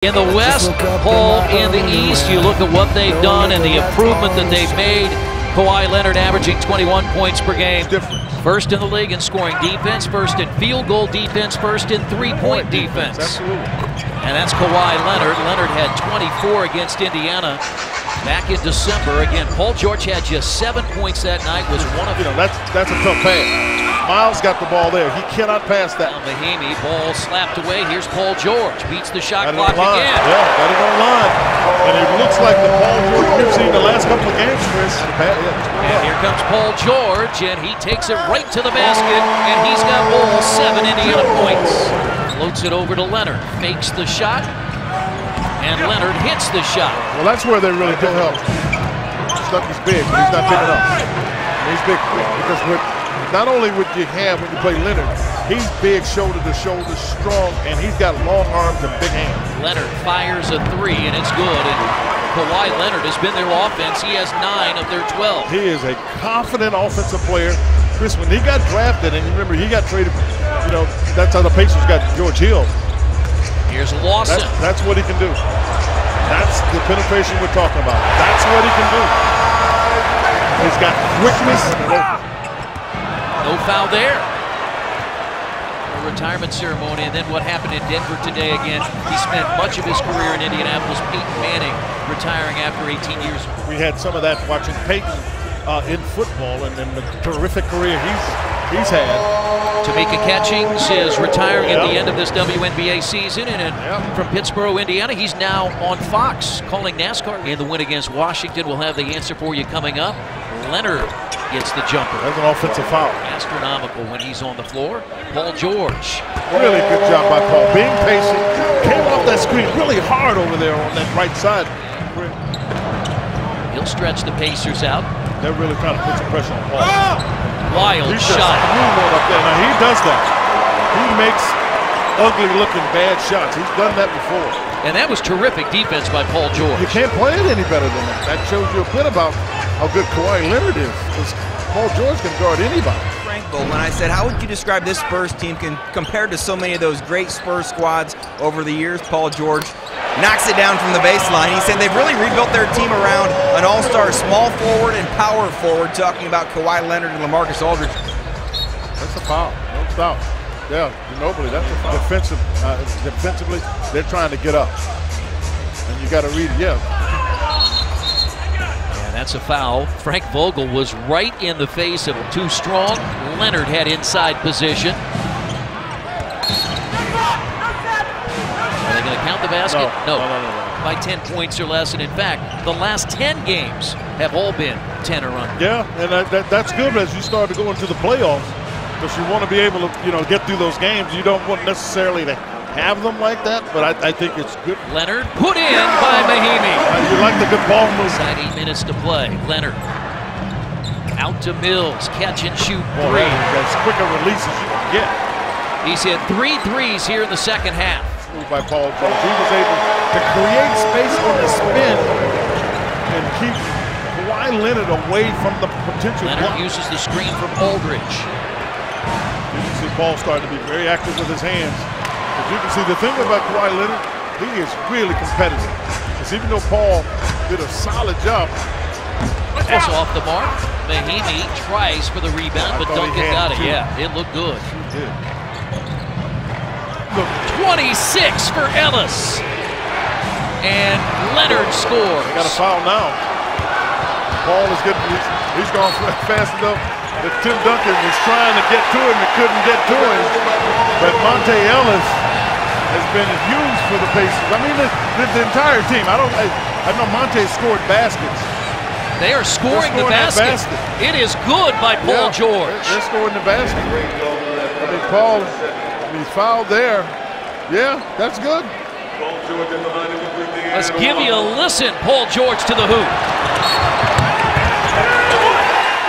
In the West, Paul in the East, you look at what they've done and the improvement that they've made. Kawhi Leonard averaging 21 points per game. First in the league in scoring defense, first in field goal defense, first in three-point defense. Absolutely. And that's Kawhi Leonard. Leonard had 24 against Indiana back in December. Again, Paul George had just 7 points that night, was one of them. That's a tough pass. Miles got the ball there. He cannot pass that. Mahimi, ball slapped away. Here's Paul George. Beats the shot clock again. Yeah, got it on line. And it looks like the Paul George we've seen the last couple of games, Chris. And here comes Paul George, and he takes it right to the basket, and he's got all 7 Indiana points. Floats it over to Leonard. Fakes the shot, and Leonard hits the shot. Well, that's where they really do help. Stuck is big, but he's not big enough. He's big because not only would you have when you play Leonard, he's big shoulder to shoulder, strong, and he's got long arms and big hands. Leonard fires a 3, and it's good. And Kawhi Leonard has been their offense. He has 9 of their 12. He is a confident offensive player. Chris, when he got drafted, and you remember he got traded, that's how the Pacers got George Hill. Here's Lawson. That's what he can do. That's the penetration we're talking about. That's what he can do. He's got quickness. No foul there. A retirement ceremony, and then what happened in Denver today again. He spent much of his career in Indianapolis. Peyton Manning retiring after 18 years. We had some of that watching Peyton in football, and the terrific career he's had. Tamika Catchings is retiring at the end of this WNBA season, and from Pittsburgh, Indiana, he's now on Fox calling NASCAR. In the win against Washington, we'll have the answer for you coming up. Leonard gets the jumper. That's an offensive foul. Astronomical when he's on the floor. Paul George. Really good job by Paul. Being patient. Came off that screen really hard over there on that right side. He'll stretch the Pacers out. They're really trying to put some pressure on Paul. Wild shot. Up there. Now he does that. He makes ugly looking bad shots. He's done that before. And that was terrific defense by Paul George. You can't play it any better than that. That shows you a bit about how good Kawhi Leonard is, because Paul George can guard anybody. When I said, how would you describe this Spurs team compared to so many of those great Spurs squads over the years? Paul George knocks it down from the baseline. He said they've really rebuilt their team around an all-star small forward and power forward, talking about Kawhi Leonard and LaMarcus Aldridge. That's a foul, no doubt. Yeah, nobly, that's a foul. Defensively, they're trying to get up. And you got to read it, That's a foul. Frank Vogel was right in the face of too strong. Leonard had inside position. Are they going to count the basket? No. By 10 points or less. And in fact, the last 10 games have all been 10 or under. Yeah, and that's good as you start to go into the playoffs, because you want to be able to get through those games. You don't want necessarily to have them like that, but I think it's good. Leonard put in by Mahimi. You like the good ball move. Inside 8 minutes to play. Leonard out to Mills, catch and shoot 3. That's quicker releases you can get. He's hit 3 threes here in the second half. By Paul George, he was able to create space on the spin and keep Kawhi Leonard away from the potential. Leonard uses the screen from Aldridge. You can see Paul starting to be very active with his hands. But you can see the thing about Kawhi Leonard, he is really competitive. Because even though Paul did a solid job. That's off the mark. Mahimi tries for the rebound, but Duncan got it. Too. Yeah, it looked good. He did. 26 for Ellis. And Leonard scores. They got a foul now. Paul is getting, he's gone fast enough that Tim Duncan was trying to get to him and couldn't get to him. But Monte Ellis has been used for the Pacers. I mean, the entire team. I know Monte scored baskets. They are scoring the basket. It is good by Paul George. They're scoring the basket. I think Paul, he's fouled there. Yeah, that's good. Let's give you a listen. Paul George to the hoop.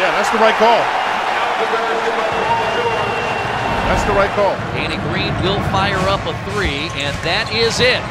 Yeah, that's the right call. That's the right call. Danny Green will fire up a 3, and that is it.